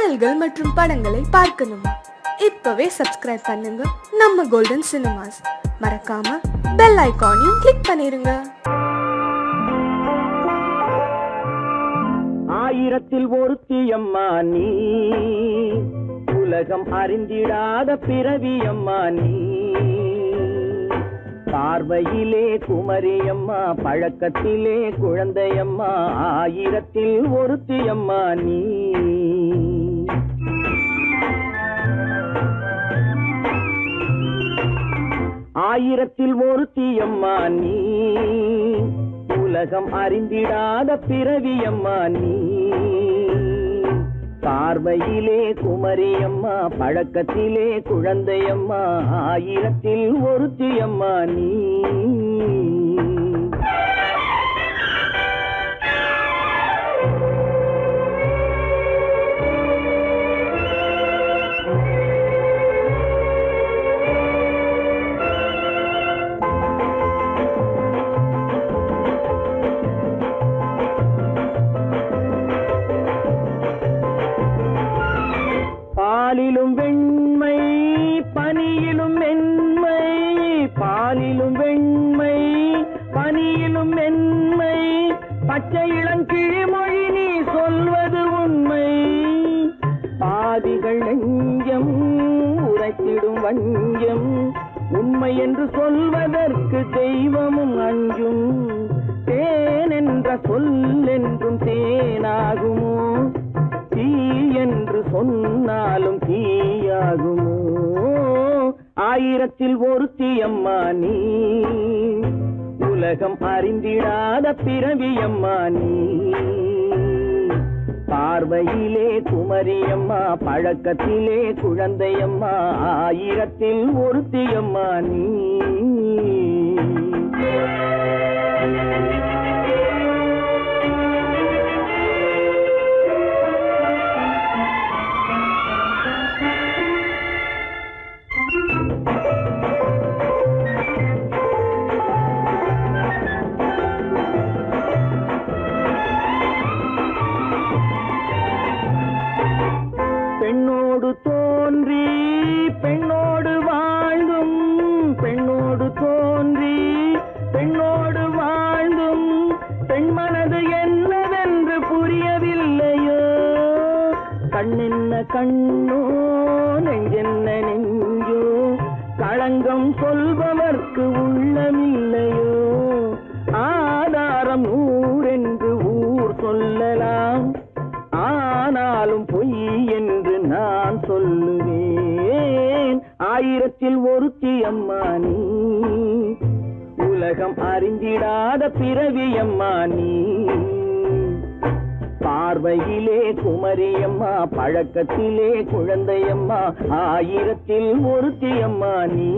பாடல்கள் மற்றும் படங்களை பார்க்கணுமா? இப்பவே சப்ஸ்கிரைப் பண்ணுங்க நம்ம கோல்டன் சினிமாஸ். மறக்காம பெல் ஐகானையும் கிளிக் பண்ணிருங்க. ஆயிரத்தில் ஒருத்தியம்மா நீ, உலகம் அறிந்திடாத பிறவியம்மா நீ. பார்வையிலே குமரியம்மா, பழக்கத்திலே குழந்தையம்மா, ஆயிரத்தில் ஒருத்தியம்மா நீ. ஆயிரத்தில் ஒருத்தியம்மா நீ, உலகம் அறிந்திடாத பிறவியம்மா நீ. பார்வையிலே குமரியம்மா, பழக்கத்திலே குழந்தையம்மா, ஆயிரத்தில் ஒருத்தியம்மா நீ. பாலிலும் வெண்மை பனியிலும் மென்மை, பாலிலும் வெண்மை பனியிலும் மென்மை, பச்சை இளங்கிழிமொழி நீ சொல்வது உண்மை. பாதிகள் நெஞ்சம் உரைத்திடும் வஞ்சம், உண்மை என்று சொல்வதற்கு தெய்வமும் அஞ்சும். தேன் என்ற சொல் என்றும் தேனாகுமோ, தீ என்று சொன்னாலும் தீயாகுமோ. ஆயிரத்தில் ஒருத்தியம்மா நீ, உலகம் அறிந்திடாத பிறவியம்மா நீ. பார்வையிலே குமரியம்மா, பழக்கத்திலே குழந்தையம்மா, ஆயிரத்தில் ஒருத்தியம்மா நீ. பெண்ணோடு தோன்றி பெண்ணோடு வாழ்ந்தும், பெண்ணோடு தோன்றி பெண்ணோடு வாழ்ந்தும், பெண்மனது என்னவென்று புரியவில்லையோ. கண்ணென்ன கண்ணோ, நெஞ்சென்ன நெஞ்சோ, களங்கம் சொல்பவர்க்கு உள்ளமில்லையோ. ஆதாரம் ஊரென்று ஊர் சொல்லலாம், ஆனாலும் பொய் என்று நான் சொல்லுவேன். ஆயிரத்தில் ஒருத்தியம்மா நீ, உலகம் அறிந்திடாத பிறவியம்மா நீ. பார்வையிலே குமரியம்மா, பழக்கத்திலே குழந்தையம்மா, ஆயிரத்தில் ஒருத்தியம்மா நீ.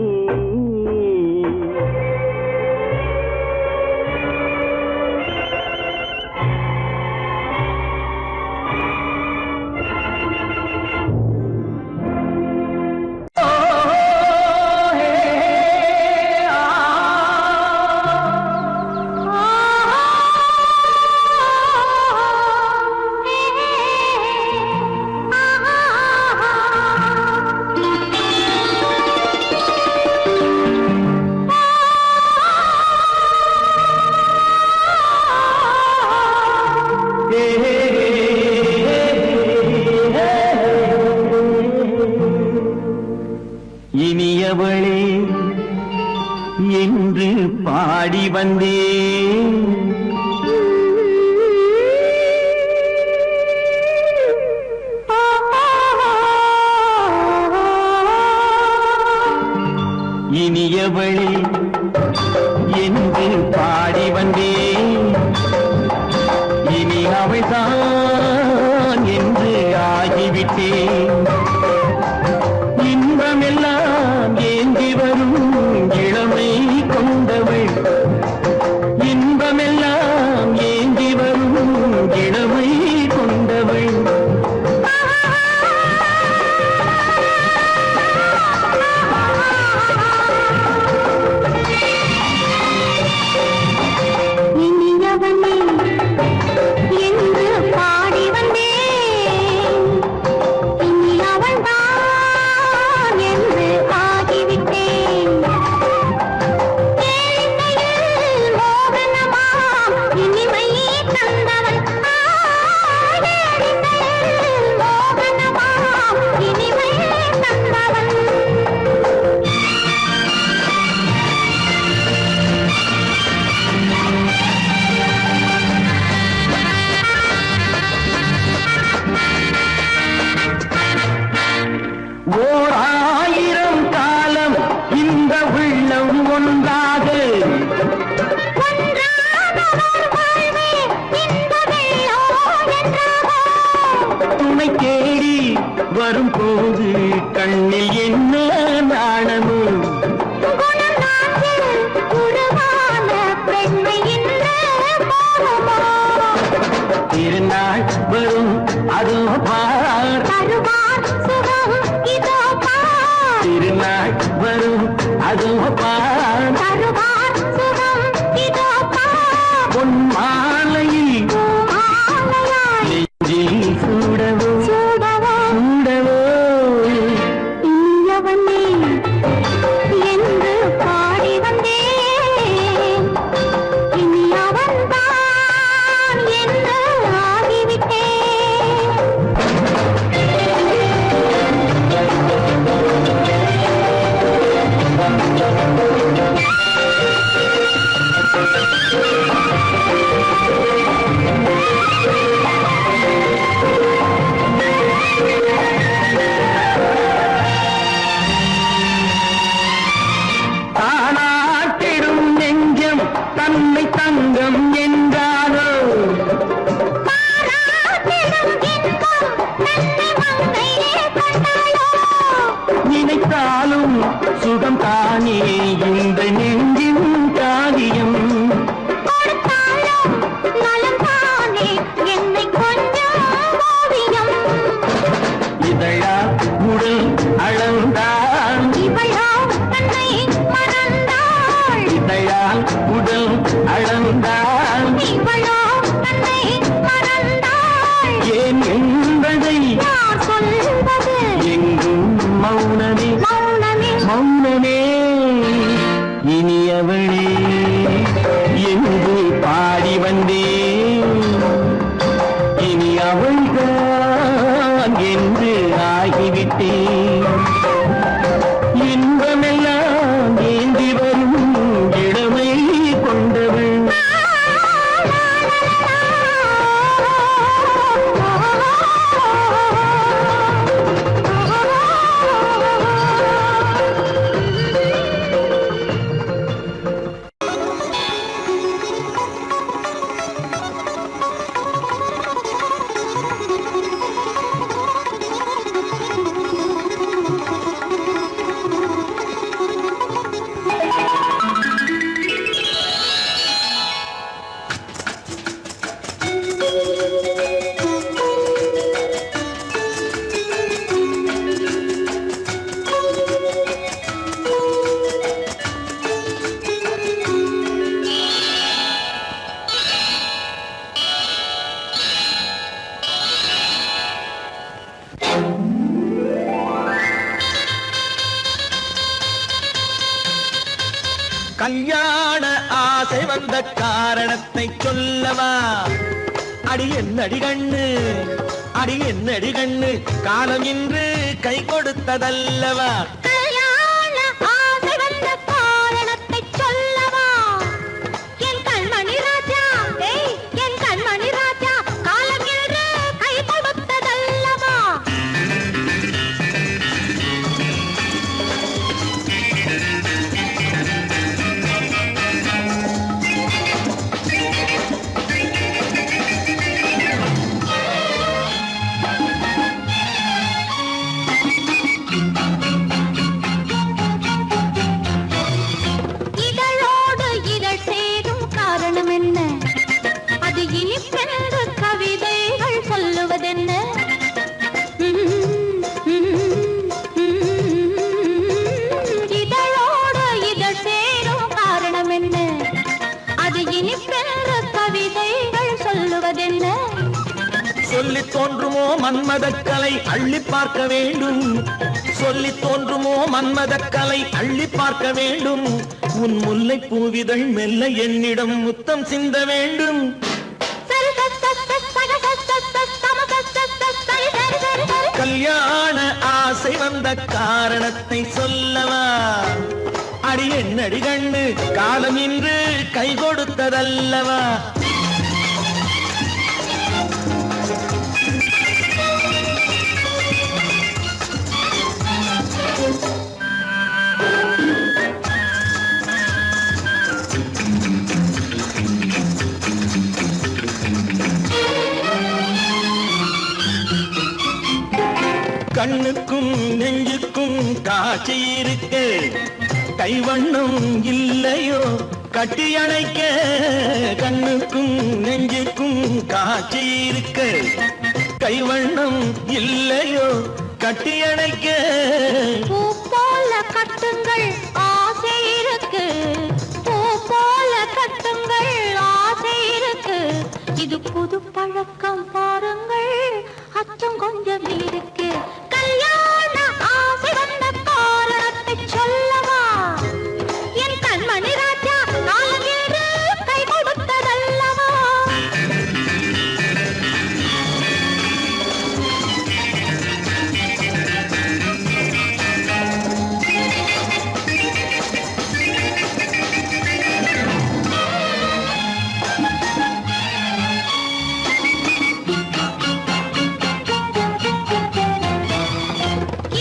இனியவளே என்று பாடி வந்தேன், இனியவளே என்று பாடி வந்தேன். இனி அவள்தான் என்று ஆகிவிட்டேன். இன்பமெல்லாம் ஏந்தி வரும் இளமை கொண்டவள், இன்பமெல்லாம் ஏந்தி வரும் இளமை கொண்டவள். இனியவனே என்று பாடி வந்தேன். ஓர் ஆயிரம் காலம் இந்த உள்ளம் ஒன்றாக துணை தேடி வரும்போது கண்ணில் என்ன நாணமோ திருநாள் வரும் அதோ பார் திருநாள் வரும் அதோ பார் பொன் மாலையில் நெஞ்சில் சூடவோ சூடவோ என்று பாடி வந்தேன் இனி அவன்தான் என்று ஆகிவிட்டேன். தானாட்டிடும் நெஞ்சம் தன்னை தங்கம் என்றாரோ பாராட்டிடும் இன்பம் தன்னை மங்கையே கொண்டாளோ. நினைத்தாலும் சுகம் தானே இந்த நெஞ்சின் காரியம் கொடுத்தாலும் நலம் தானே என்னை கொஞ்சம் ஓவியம். இதழா உடல் அளந்தால் இவளோ தன்னை மறந்தாள். இதழால் உடல் அளந்தால் இவளோ தன்னை மறந்தாள். ஏன் என்பதை யார் சொல்வது எங்கும் மௌனமே மௌனமே. மௌனமே இனியவளே என்று பாடி வந்தேன் இனி அவள்தான் என்று ஆகிவிட்டேன் இன்பமெல்லாம் ஏந்தி வரும் இளமை கொண்டவள் கல்யாண ஆசை வந்த காரணத்தை சொல்லவா? அடி என்னடி கண்ணு, அடி என்னடி கண்ணு, காலம் இன்று கை கொடுத்ததல்லவா? கல்யாண ஆசை வந்த காரணத்தை சொல்லவா? என் கண்மணி ராஜா, ஏய் என் கண்மணி ராஜா, காலம் என்று கை கொடுத்ததல்லவா? இதழோடு இதழ் சேரும் காரணம் என்ன? அது இனிப்பென்று கவிதைகள் சொல்லுவதென்ன? இதழோடு இதழ் சேரும் காரணம் என்ன? அது இனிப்பென்று கவிதைகள் சொல்லுவதென்ன? சொல்லி தோன்றுமோ மன்மதக்கலை அள்ளி பார்க்க வேண்டும், சொல்லி தோன்றுமோ மன்மதக்கலை அள்ளி பார்க்க வேண்டும். உன் முல்லை பூவிதழ் மெல்ல என்னிடம் முத்தம் சிந்த வேண்டும். கல்யாண ஆசை வந்த காரணத்தை சொல்லவா? அடி என்னடி கண்ணு, காலம் இன்று கை கொடுத்ததல்லவா? கண்ணுக்கும் நெஞ்சுக்கும் காட்சி இருக்கு கைவண்ணம் இல்லையோ கட்டி அணைக்க கண்ணுக்கும் நெஞ்சுக்கும் காட்சி இருக்கு கைவண்ணம் இல்லையோ கட்டி அணைக்க பூ போல கட்டுங்கள் ஆசை இருக்கு பூ போல கட்டுங்கள் ஆசை இருக்கு இது புது பழக்கம் பாருங்கள் அச்சம் கொஞ்சம் இருக்கு கல்யாண ஆசை வந்த காரணத்தை சொல்லவா என் கண்மணி ராஜா நாளேறு கை கொடுத்ததல்லவா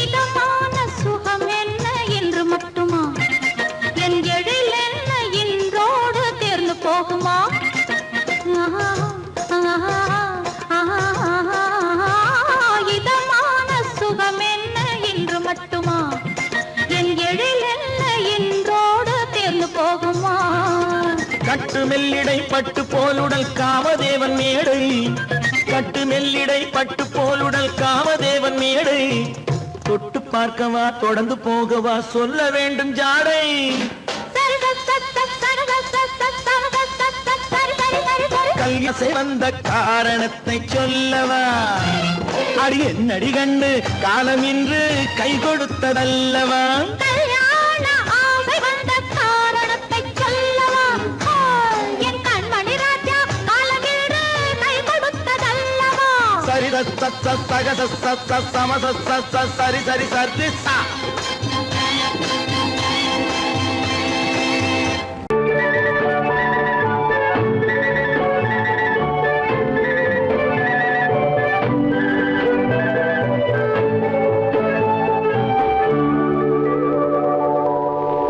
இதமான சுகம் என்ன என்று மட்டுமா என் எழில் என்ன இன்றோடு தேர்ந்து போகுமா இதமான சுகம் என்ன என்று மட்டுமா என் எழில் என்ன இன்றோடு தேர்ந்து போகுமா கட்டு மெல்லிடை பட்டு போலுடல் காமதேவன் மேடை கட்டு மெல்லிடை பட்டு போலுடல் காமதேவன் மேடை தொட்டு பார்க்கவா தொடர்ந்து போகவா சொல்ல வேண்டும் ஜாடை கல்யாசை வந்த காரணத்தை சொல்லவா அடி என்னடி கண்டு காலம் இன்று கை கொடுத்ததல்லவா கல்யாண ஆசை வந்த காரணத்தை சொல்லவா என் கண்மணி ராஜா காலமேறு கை கொடுத்ததல்லவா சரி சகத சமச சரி சரி சரி சா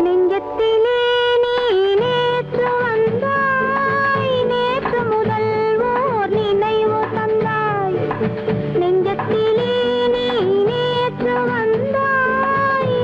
நெஞ்சத்திலே நீ நேற்று வந்தாய் நேற்று முதல் ஓர் நினைவு தந்தாய் நெஞ்சத்திலே நீ நேற்று வந்தாய்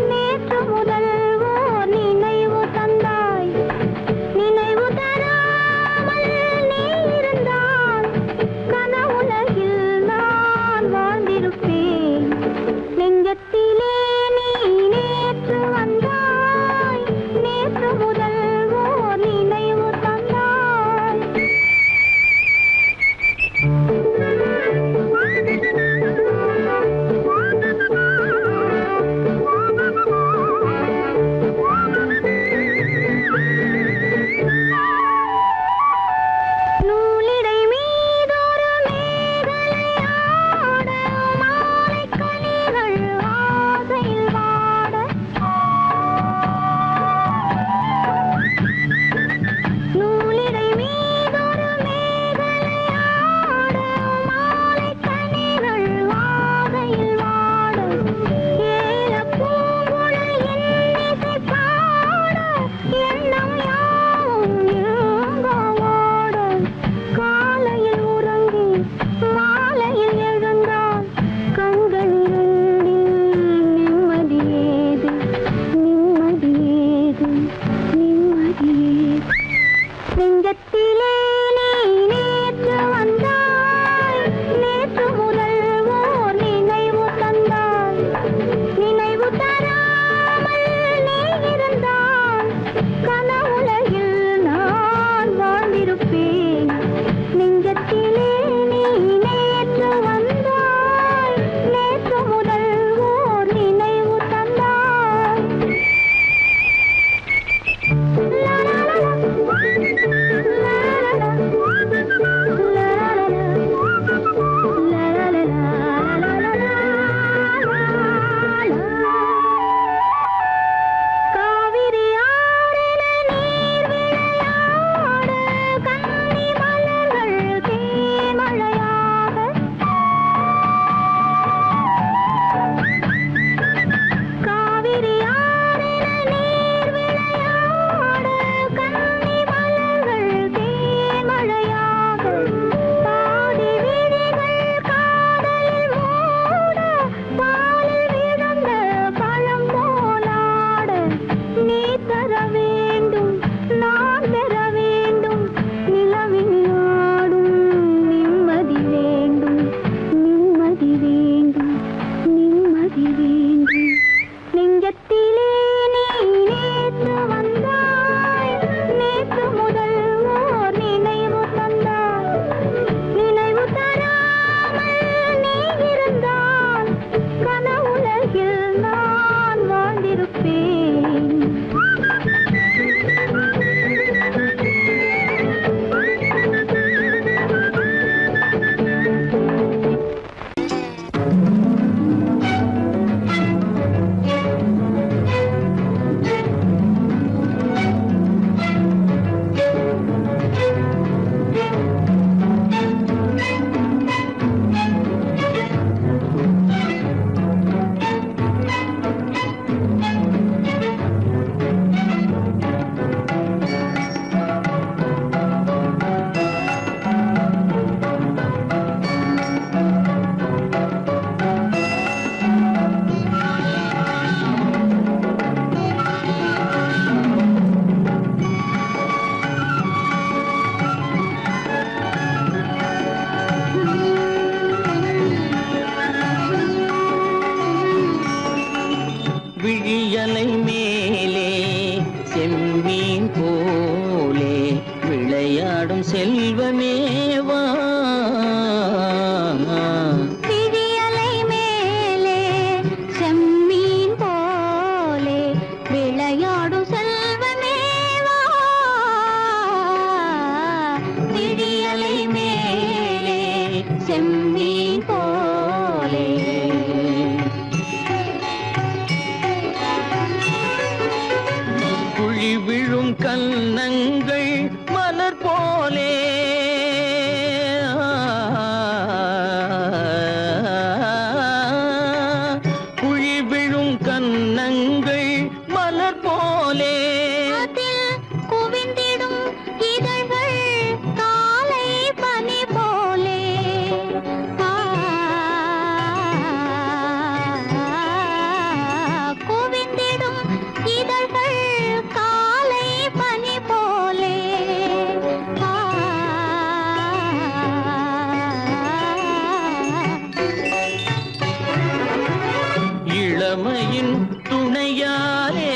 இளமையின் துணையாலே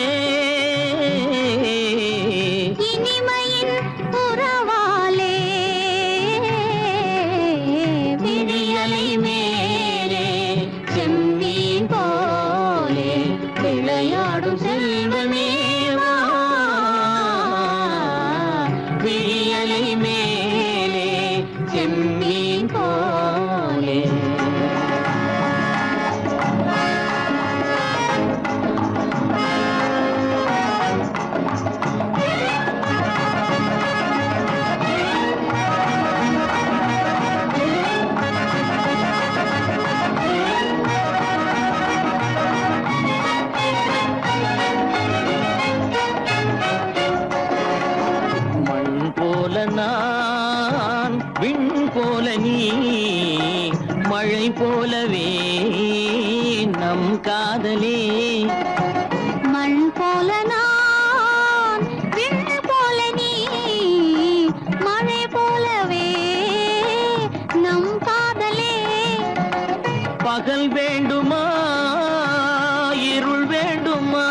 இனிமையின் உறவாலே விடியலை மேலே செம்மீன் போலே விளையாடும் செல்வமேவா விடியலை மேலே செம்மீன் போலே நான் விண் போல நீ மழை போலவே நம் காதலே மண் போல நான் விண் போல நீ மழை போலவே நம் காதலே பகல் வேண்டுமா இருள் வேண்டுமா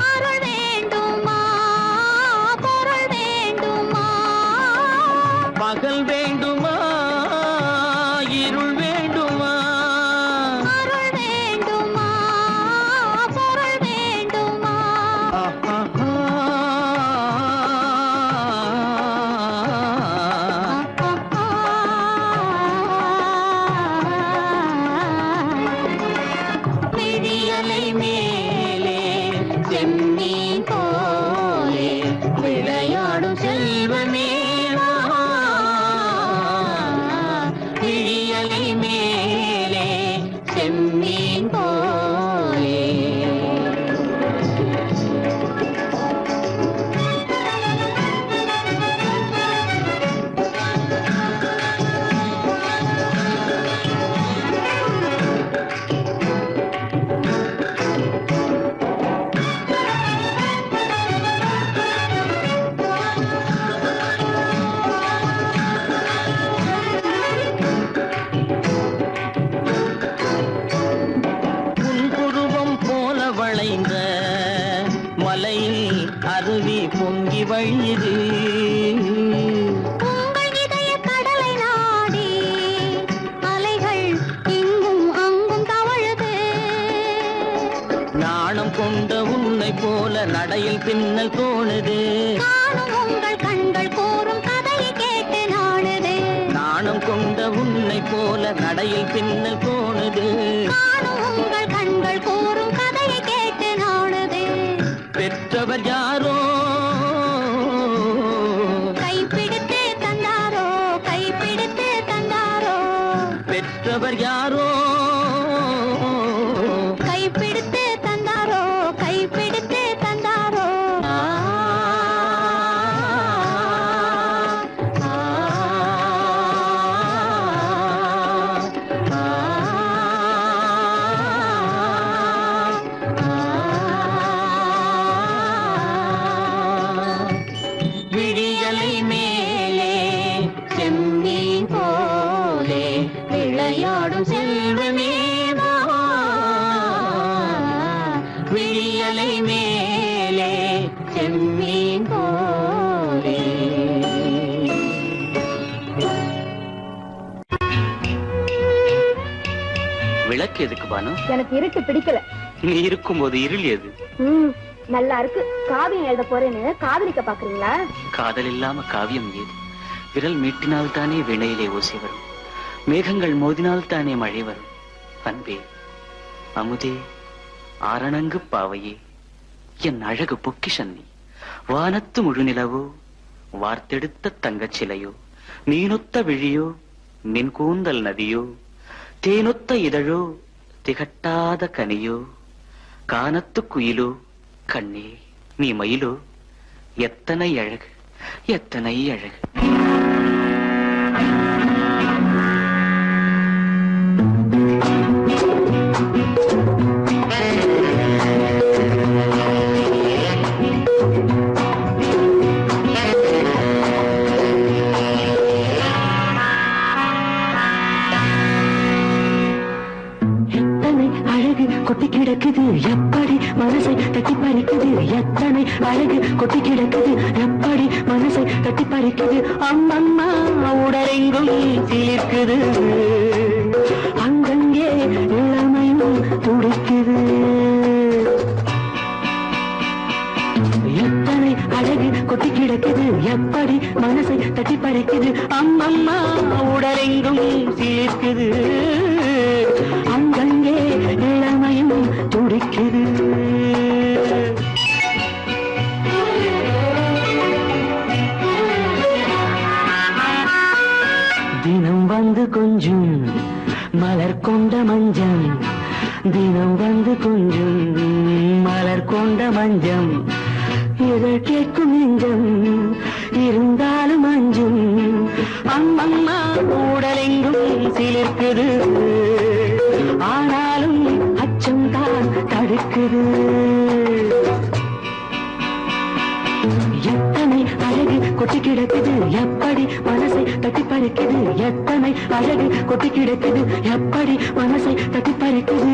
அருள் வேண்டுமா பொருள் வேண்டுமா பகல் வேண்டுமா இருள் வேண்டுமா அருள் வேண்டுமா பொருள் வேண்டுமா விடியலை மேலே செம்மீன் போலே விளையாடும் செல்வமேவா விடியலை மேலே செம்மீன் போலே புன்புருவம் போல வளைந்த மலையில் அருவி பொங்கி வழியுது உங்கள் இதய கடலை நாடி அலைகள் இங்கும் அங்கும் தவழுது நாணம் கொண்ட உன்னை போல நடையில் பின்னல் தோணுது காணும் உங்கள் கண்கள் கூறும் கதையை கேட்டு நாடுது நாணம் கொண்ட உன்னை போல நடையில் பின்னல் தோணுது காணும் உங்கள் கண்கள் கூறும் கதையை கேட்டு நாடுது பெற்றவர் யாரோ கைப்பிடித்து தந்தாரோ கைப்பிடித்து தந்தாரோ பெற்றவர் யாரோ கைப்பிடித்து தந்தாரோ கைப்பிடித்து தந்தாரோ ஆ, ஆ, ஆ, விடியலை மேலே செம்மீன் போலே விளையாடும் செல்வமேவா விடியலை மேலே செம்மீன் போலே விளக்கு எதுக்கு பானு எனக்கு இருட்டு பிடிக்கல நீ இருக்கும்போது இருள் எது நல்லா இருக்கு காவியம் எழுத போறேன்னு காதலிக்க பாக்குறீங்களா காதல் இல்லாம காவியம் ஏது விரல் மீட்டினால் தானே வினையிலே ஓசை வரும் மேகங்கள் மோதினால் தானே மழை வரும் அன்பே அமுதே ஆரணங்கு பாவையே என் அழகு பொக்கிஷன்னி வானத்து முழுநிலவோ வார்த்தெடுத்த தங்கச் சிலையோ நீனொத்த விழியோ நின் கூந்தல் நதியோ தேனொத்த இதழோ திகட்டாத கனியோ கானத்து குயிலோ கண்ணே நீ மயிலோ எத்தனை அழகு எத்தனை அழகு கொட்டி கிடக்குது எப்படி மனசை தட்டி பறிக்குது எத்தனை அழகு கொட்டி கிடக்குது எப்படி மனசை தட்டி பறிக்குது அம்மம்மா உடலெங்கும் சிலிர்க்குது அங்கங்கே இளமையும் துடிக்குது எத்தனை அழகு கொட்டி கிடக்குது எப்படி மனசை தட்டி பறிக்குது அம்மம்மா உடலெங்கும் சிலிர்க்குது அங்கங்கே இளமையும் துடிக்குது தினம் வந்து கொஞ்சம் மலர் கொண்ட மஞ்சம் தினம் வந்து கொஞ்சம் மலர் கொண்ட மஞ்சம் இதழ் கேட்கும் நெஞ்சம் இருந்தாலும் அஞ்சும் அம்மம்மா உடலெங்கும் சிலிர்க்குது ஆனாலும் அச்சம் தான் தடுக்குது எத்தனை அழகு கொட்டி கிடக்குது எப்படி மனசை தட்டி பறிக்குது எத்தனை அழகு கொட்டி கிடக்குது எப்படி மனசை தட்டி பறிக்குது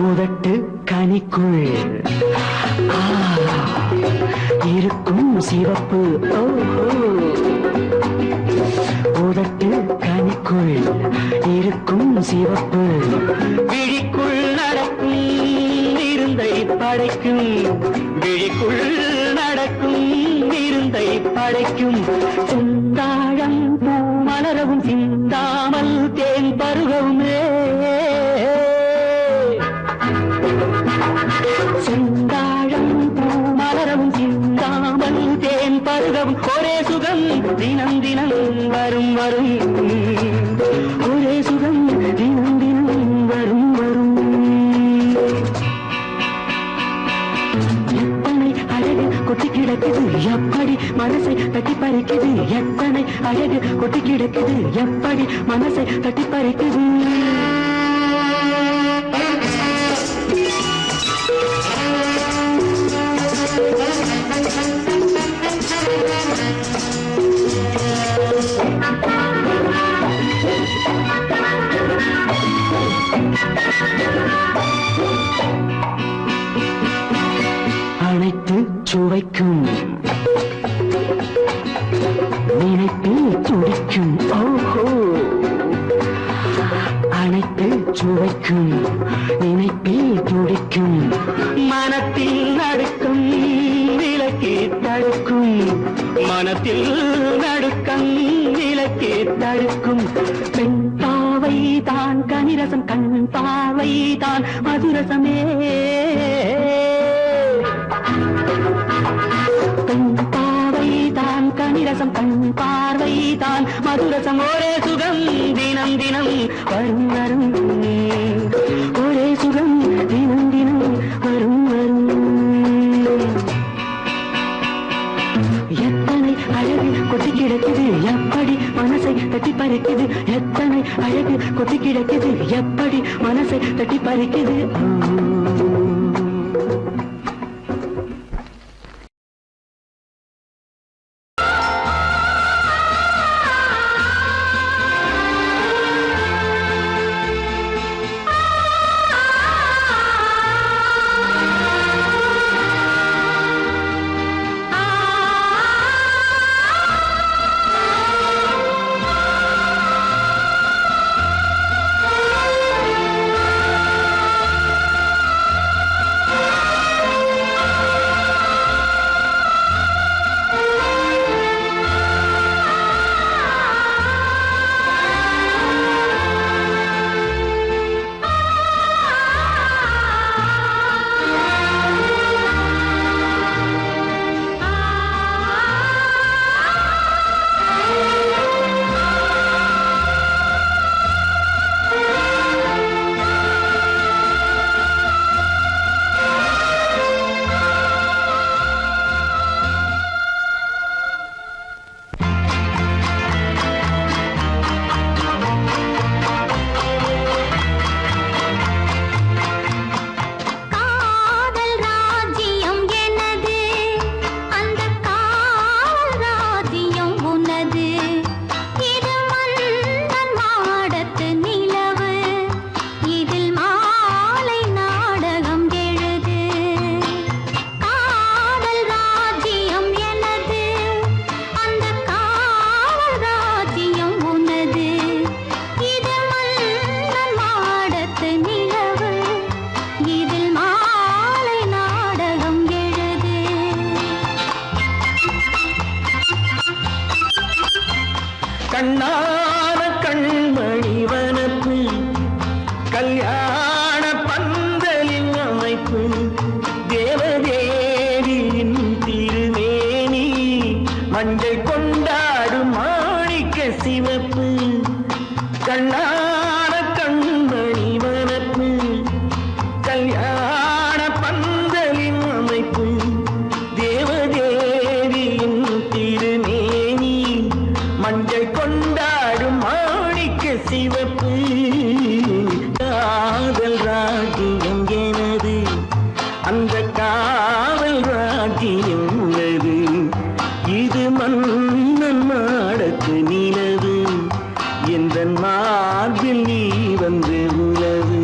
உதட்டு கனிக்குள் இருக்கும் சிவப்பு ஓஹோ உதட்டு கனிக்குள் இருக்கும் சிவப்பு விழிக்குள் நடக்கும் இருந்தை படைக்கும் விழிக்குள் நடக்கும் இருந்தை படைக்கும் செந்தாழம் பூ மலரவும் சிந்தாமல் தேன் பருகவுமே செந்தாழம் பூ மலரவும் சிந்தாமல் தேன் பருகவும் ஒரே சுகம் தினம் தினம் வரும் வரும் ஒரே சுகம் தினம் தினம் வரும் வரும் எத்தனை அழகு கொட்டி கிடக்குது எப்படி மனசை தட்டி பறிக்குது எத்தனை அழகு கொட்டி கிடக்குது எப்படி மனசை தட்டி பறிக்குது அனைத்து சுவைக்கும் நினைப்பில் துடிக்கும் ஓஹோ அனைத்து சுவைக்கும் நினைப்பில் துடிக்கும் மனத்தில் நடுக்கும் விலக்கி தடுக்கும் மனத்தில் நடுக்கம் விலக்கி தடுக்கும் பெண் பாவை தான் கனிரசம் கண் பாவை தான் மதுரசமே பெண் பாவை தான் கனிரசம் கண் பார்வை தான் மதுரசம் ஒரே சுகம் தினம் தினம் வரும் வரும் ஒரே சுகம் தினம் தினம் வரும் வரும் எத்தனை அழகு கொட்டி கிடக்குது எப்படி மனசை தட்டி பறிக்குது எத்தனை அழகு கொட்டி கிடக்குது எப்படி மனசை தட்டி பறிக்குது கண்ணான கண்மணி வனப்பு கல்யாண பந்தலின் அமைப்பு தேவதேவியின் திருமேனி மஞ்சள் கொண்டாடும் மாணிக்க சிவப்பு கண்ணான கண்மணி வனப்பு கல்யாண பந்தலின் அமைப்பு தேவதேவியின் திருமேனி மஞ்சள் கொண்டாடும் மாணிக்க சிவப்பு காதல் ராஜ்யம் எனது அந்த காவல் ராஜ்யம் உள்ளது இது மன்னன் மாடத்து நிலவு எந்த மார்பில் நீ வந்து உலவு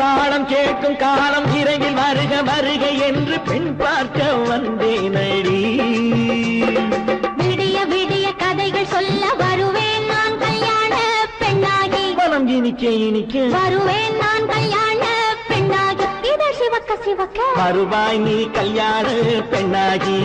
தாளம் கேட்கும் காலம் விரைவில் வருக வருக என்று பெண் பார்க்க வந்தேனடி. விடிய விடிய கதைகள் சொல்ல வருவேன் நான் கல்யாண பெண்ணாகி. மனம் இனிக்க இனிக்க வருவேன் நான் கல்யாண பெண்ணாகி. இதை சிவக்க சிவக்க வருவாய் நீ கல்யாண பெண்ணாகி.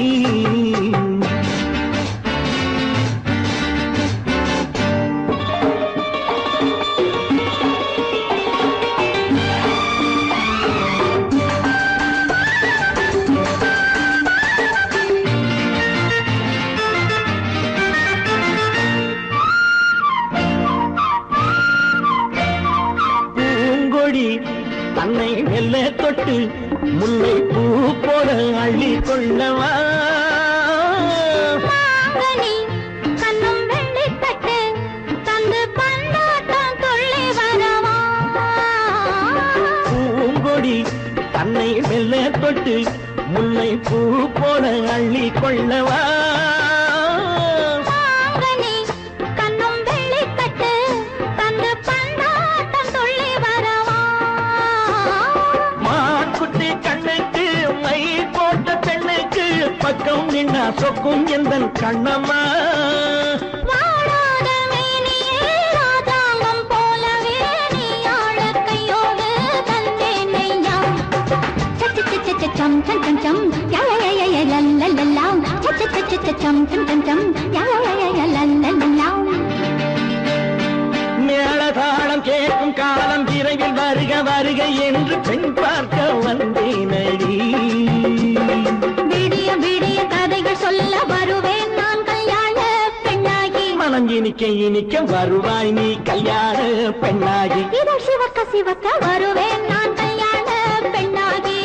தன்னை மெல்ல தொட்டு முல்லை பூ போல அள்ளி கொள்ளவா. கண்ணும் வெள்ளி தட்டு தந்து பந்தாட்டம் துள்ளி வரவா. பூங்கொடி தன்னை மெல்ல தொட்டு முல்லை பூ போல அள்ளி கொள்ளவா மாங்கனி கண்ணும் வெள்ளிக்கட்டு தந்து பந்தாட்டம் துள்ளி வரவா மான்குட்டி கண்ணுக்கு மை போட்ட பெண்ணுக்கு பக்கம் நின்னா சொக்கும் எந்தன் கண்ணம்மா வாடாத மேனியே ராதாங்கம் போலவே நீ ஆழக்கையோடு தந்தேன் நெய்யா சம் சம் சம் சம் யா யா யா யா லல்லல்லா சம் சம் சம் யா யா யா லல்லல்லா மேளதாளம் கேட்கும் காலம் விரைவில் வருக வருக என்று பெண் பார்க்க வந்தேனடி விடிய விடிய கதைகள் சொல்ல வருவேன் நான் கல்யாண பெண்ணாகி மனம் இனிக்க இனிக்க வருவாய் நீ கல்யாண பெண்ணாகி இதழ் சிவக்க சிவக்க வருவேன் நான் கல்யாண பெண்ணாகி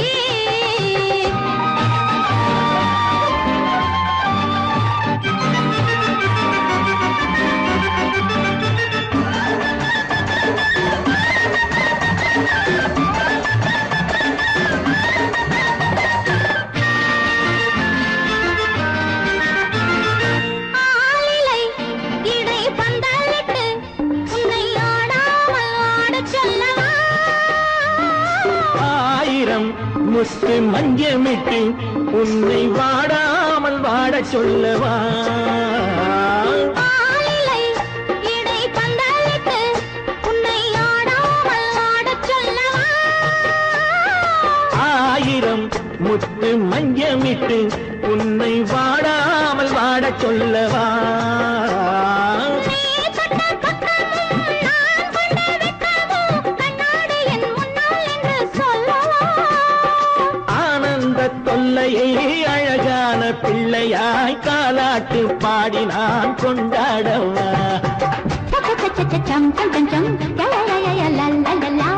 ஆலிலை இடை பந்தலிட்டு உன்னை ஆடாமல் ஆடச் சொல்லவா ஆயிரம் முத்து மஞ்சமிட்டு உன்னை வாடாமல் வாடச் சொல்லவா ஆலிலை இடை பந்தலிட்டு உன்னை ஆடாமல் ஆடச் சொல்லவா ஆயிரம் முத்து மஞ்சமிட்டு உன்னை வாடாமல் வாடச் சொல்லவா நீ தொட்ட பக்கமும் நான் கொண்ட வெட்கமும் கண்ணாடி என் முன்னால் என்று சொல்லவா ஆனந்த தொல்லையை அழகான பிள்ளையாய் காலாட்டு பாடி நான் கொண்டாடவா சம் சம் சம் சம் யா யா யா யா லல்லல்லா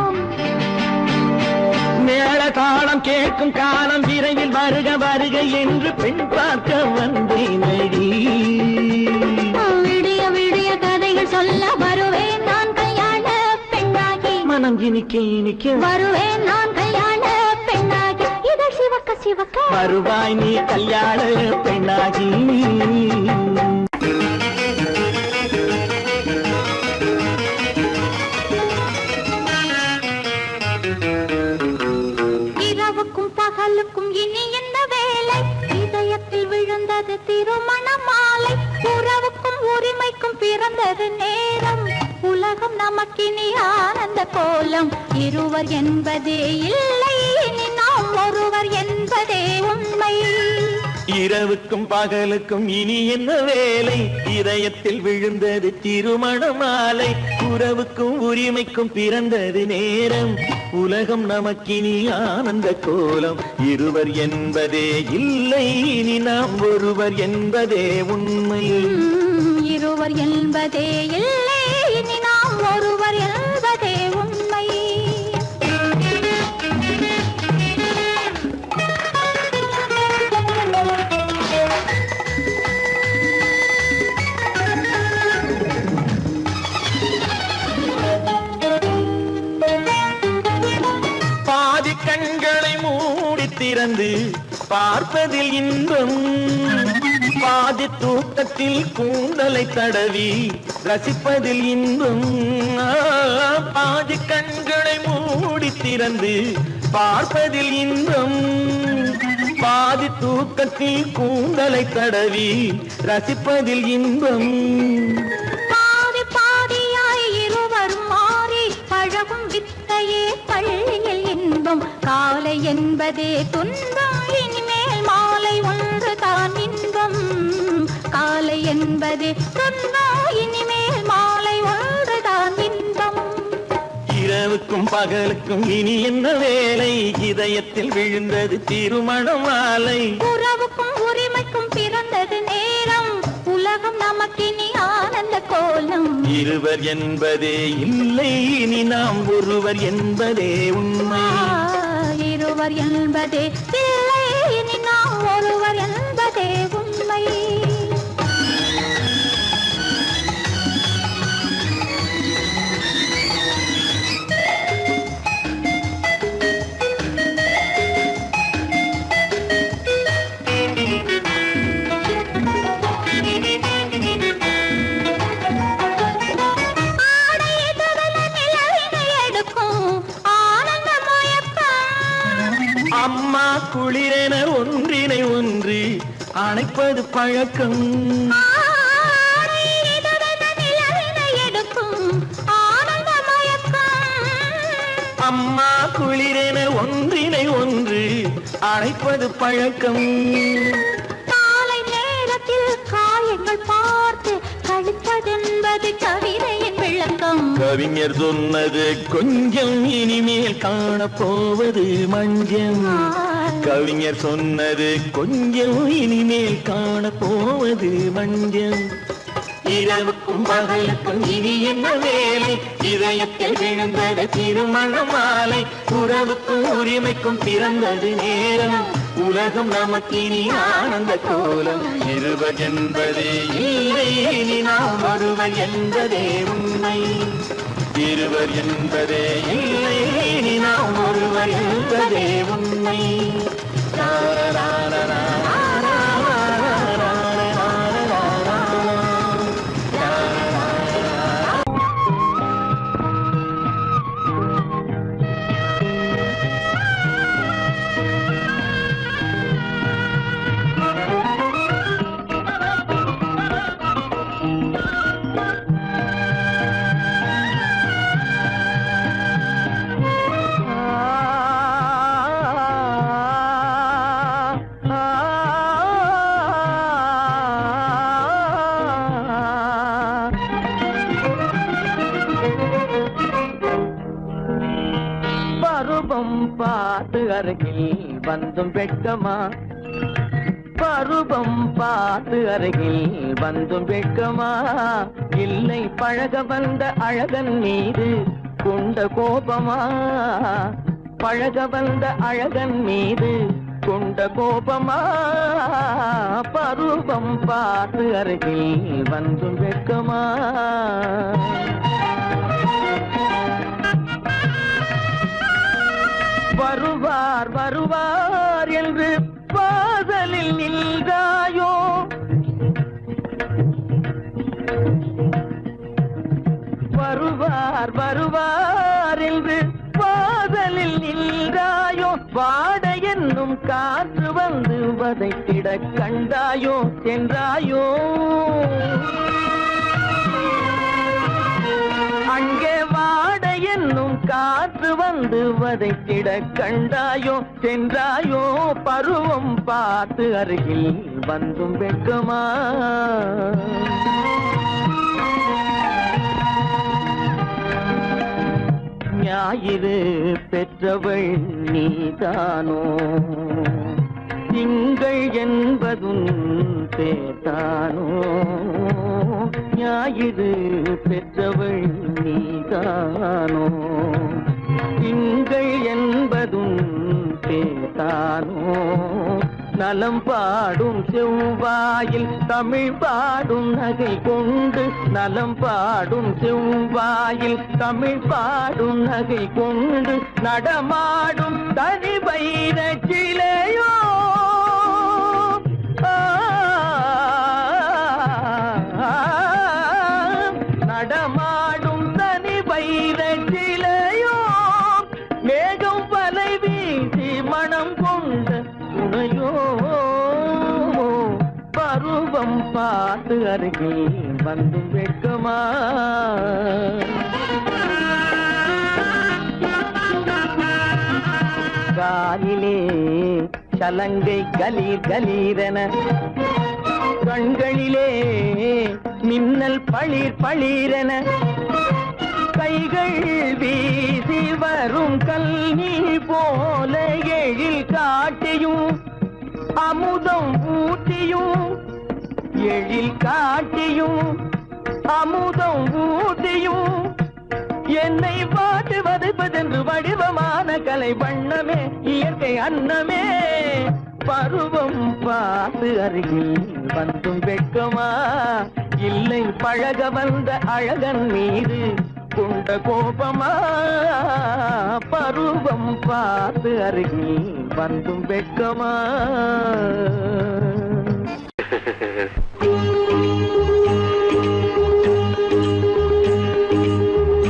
மேள தாளம் கேட்கும் காலம் விரைவில் வருக வருக என்று பெண் பார்க்க வந்தேனடி விடிய விடிய கதைகள் சொல்ல வருவேன் நான் கல்யாண பெண்ணாகி மனம் இனிக்க இனிக்க வருவேன் நான் கல்யாண பெண்ணாகி இதழ் சிவக்க சிவக்க வருவாய் நீ கல்யாண பெண்ணாகி இரவுக்கும் பகலுக்கும் இனி என்ன வேலை இதயத்தில் விழுந்தது திருமண மாலை உறவுக்கும் உரிமைக்கும் பிறந்தது நேரம் உலகம் நமக்கினி ஆனந்த கோலம் இருவர் என்பதே இல்லை இனி நாம் ஒருவர் என்பதே உண்மை இரவுக்கும் பகலுக்கும் இனி என்ன வேலை இதயத்தில் விழுந்தது திருமண மாலை உறவுக்கும் உரிமைக்கும் பிறந்தது நேரம் உலகம் நமக்கினி ஆனந்த கோலம் இருவர் என்பதே இல்லை இனி நாம் ஒருவர் என்பதே உண்மை இருவர் என்பதே இல்லை இனி நாம் ஒருவர் என்பதே உண்மை பாதி கண்களை மூடி திறந்து பார்ப்பதில் இன்பம் பாதி தூக்கத்தில் கூந்தலை தடவி ரசிப்பதில் இன்பம் பாதி கண்களை மூடி திறந்து பார்ப்பதில் இன்பம் பாதி தூக்கத்தில் கூந்தலை தடவி ரசிப்பதில் இன்பம் பாதி பாதியாய் இருவரும் மாறி பழகும் வித்தையே பள்ளியில் இன்பம் காலை என்பதே துன்பம் இனிமேல் மாலை ஒன்று தான் இன்பம் காலை என்பதே துன்பம் இனிமேல் மாலை ஒன்று தான் இன்பம் இரவுக்கும் பகலுக்கும் இனி என்ன வேலை இதயத்தில் விழுந்தது திருமண மாலை உறவுக்கும் உரிமைக்கும் பிறந்தது நேரம் உலகம் நமக்கினி ஆனந்த கோலம் இருவர் என்பதே இல்லை இனி நாம் ஒருவர் என்பதே உண்மை இருவர் என்பதே இல்லை இனி நாம் ஒருவர் என்பதே உண்மை அம்மா குளிரென ஒன்றினை ஒன்று அணைப்பது பழக்கம். ஆடை இதழென நிலவினை எடுக்கும் ஆனந்த மயக்கம். அம்மா குளிரென ஒன்றினை ஒன்று அணைப்பது பழக்கம். காலை நேரத்தில் காயங்கள் பார்த்து கழிப்பதென்பது கவிதையின் விளக்கம். கவிஞர் சொன்னது கொஞ்சம், இனிமேல் காணப்போவது மஞ்சம். கவிஞர் சொன்னது கொஞ்சம், இனிமேல் காணப்போவது மஞ்சம். இரவுக்கும் பகலுக்கும் இனி என்ன வேலை? இதயத்தில் விழுந்தது திருமண மாலை. உறவுக்கும் உரிமைக்கும் பிறந்தது நேரம். உலகம் நமக்கினி ஆனந்த கோலம். இருவர் என்பதே இல்லை, இனி நாம் ஒருவர் என்பதே உண்மை. இருவர் என்பதே இல்லை, இனி நாம் ஒருவர் என்பதே உண்மை. பருவம் பார்த்து அருகில் வந்தும் வெட்கமா? பருவம் பார்த்து அருகில் வந்தும் வெட்கமா? இல்லை பழக வந்த அழகன் மீது கொண்ட கோபமா? பழக வந்த அழகன் மீது கொண்ட கோபமா? பருவம் பார்த்து அருகில் வந்தும் வெட்கமா? வருவார் வருவார் என்று வாசலில் நின்றாயோ? வருவார் வருவார் என்று வாசலில் நின்றாயோ? வாட என்னும் காற்று வந்து வதைத்திட கண்டாயோ? சென்றாயோ? அங்கே வாட என்னும் காற்று வந்து வதைத்திட கண்டாயோ? சென்றாயோ? பருவம் பார்த்து அருகில் வந்தும் வெட்கமா? ஞாயிறு பெற்றவள் நீதானோ? திங்கள் என்பதும் பேத்தானோ? ஞாயிறு பெற்றவள் நீதானோ? திங்கள் என்பதும் பேத்தானோ? நலம் பாடும் செவ்வாயில் தமிழ் பாடும் நகை கொண்டு. நலம் பாடும் செவ்வாயில் தமிழ் பாடும் நகை கொண்டு. நடமாடும் தனி வைர சிலையோ? நடமாடும் தனி வைர சிலையோ? மேகம் வலை வீசி மனம் கொண்ட துணையோ? பருவம் பார்த்து அருகில் வந்தும் வெட்கமா? காலிலே சலங்கை கலீர் கலீரென, கண்களிலே மின்னல் பளிர் பளிரென, கைகள் வீசி வரும் கல்வி போல எழில் காட்டியும் அமுதம் ஊட்டியும், எழில் காட்டியும் அமுதம் ஊட்டியும் என்னை பாட்டு வதைப்பதென்று வடிவமான கலை வண்ணமே, இயற்கை அன்னமே. பருவம் பார்த்து அருகில் வந்தும் வெட்கமா? இல்லை பழக வந்த அழகன் மீது கொண்ட கோபமா? பருவம் பார்த்து அருகில் வந்தும் வெட்கமா?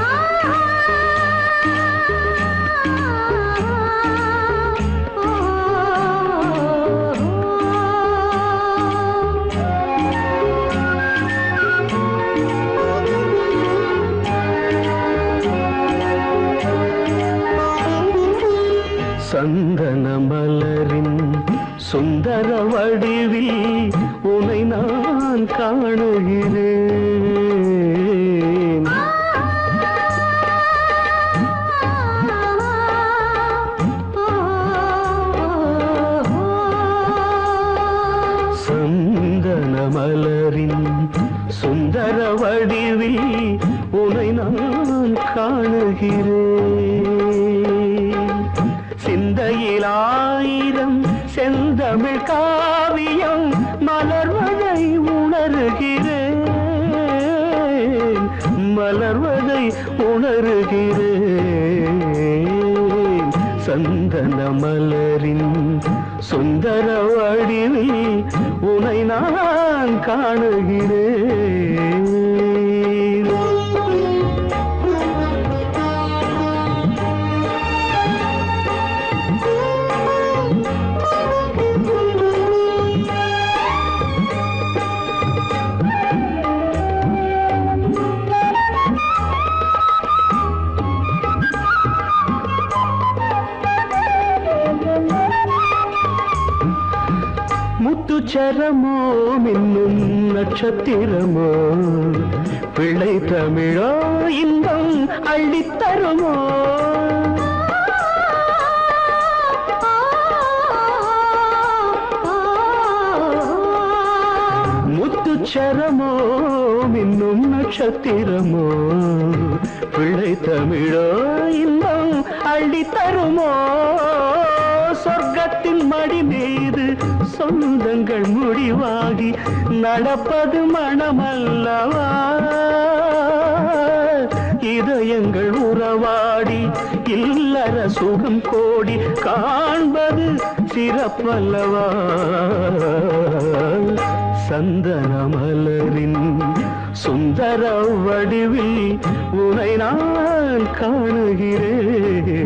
ஆ சந்தன மலரின் சுந்தர வடிவில் உனை நான் காணுகிறேன். சந்தன மலரின் சுந்தர வடிவில் உனை நான் காணுகிறேன். சிந்தையில் ஆயிரம் செந்தமிழ் காவியம் மலர்வதை உணர்கிறேன், மலர்வதை உணர்கிறேன். சந்தன மலரின் சுந்தர வடிவில் உனை நான் காணுகிறேன். முத்துச்சரமோ மின்னும் நட்சத்திரமோ பிள்ளை தமிழோ இன்பம் அள்ளித்தருமோ. முத்துச்சரமோ மின்னும் நட்சத்திரமோ பிள்ளை தமிழோ இன்பம் அள்ளித்தருமோ. சொர்க்கத்தின் மடி மீது சொந்தங்கள் முடிவாகி நடப்பது மனமல்லவா. இதயங்கள் உறவாடி இல்லற சுகம் கோடி காண்பது சிறப்பல்லவா. சந்தன மலரின் சுந்தர வடிவில் உனை நான் காணுகிறேன்.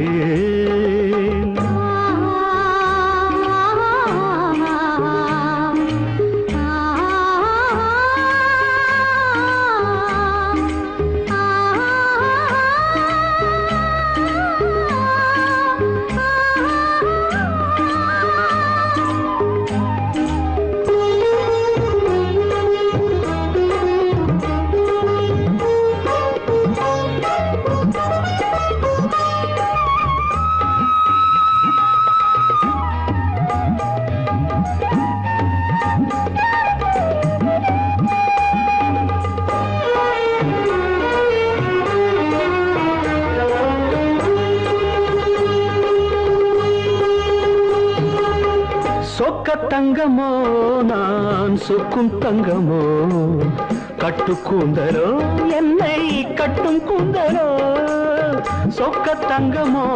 சொக்க தங்கமோ நான் சொக்கும் தங்கமோ கட்டு கூந்தலோ என்னை கட்டும் கூந்தலோ. சொக்க தங்கமோ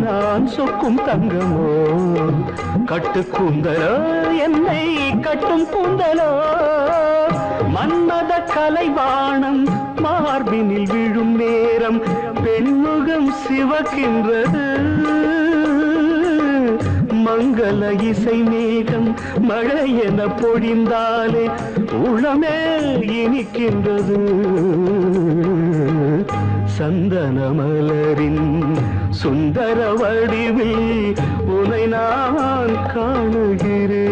நான் சொக்கும் தங்கமோ கட்டு கூந்தலோ என்னை கட்டும் கூந்தலோ. மன்மத கலைவாணம் மார்பினில் விழும் நேரம் பெண்முகம் சிவக்கின்றது. மங்கள இசை மேகம் மழை என பொழிந்தாலே உளமே இனிக்கின்றது. சந்தன மலரின் சுந்தர வடிவில் உனை நான் காணுகிறேன்.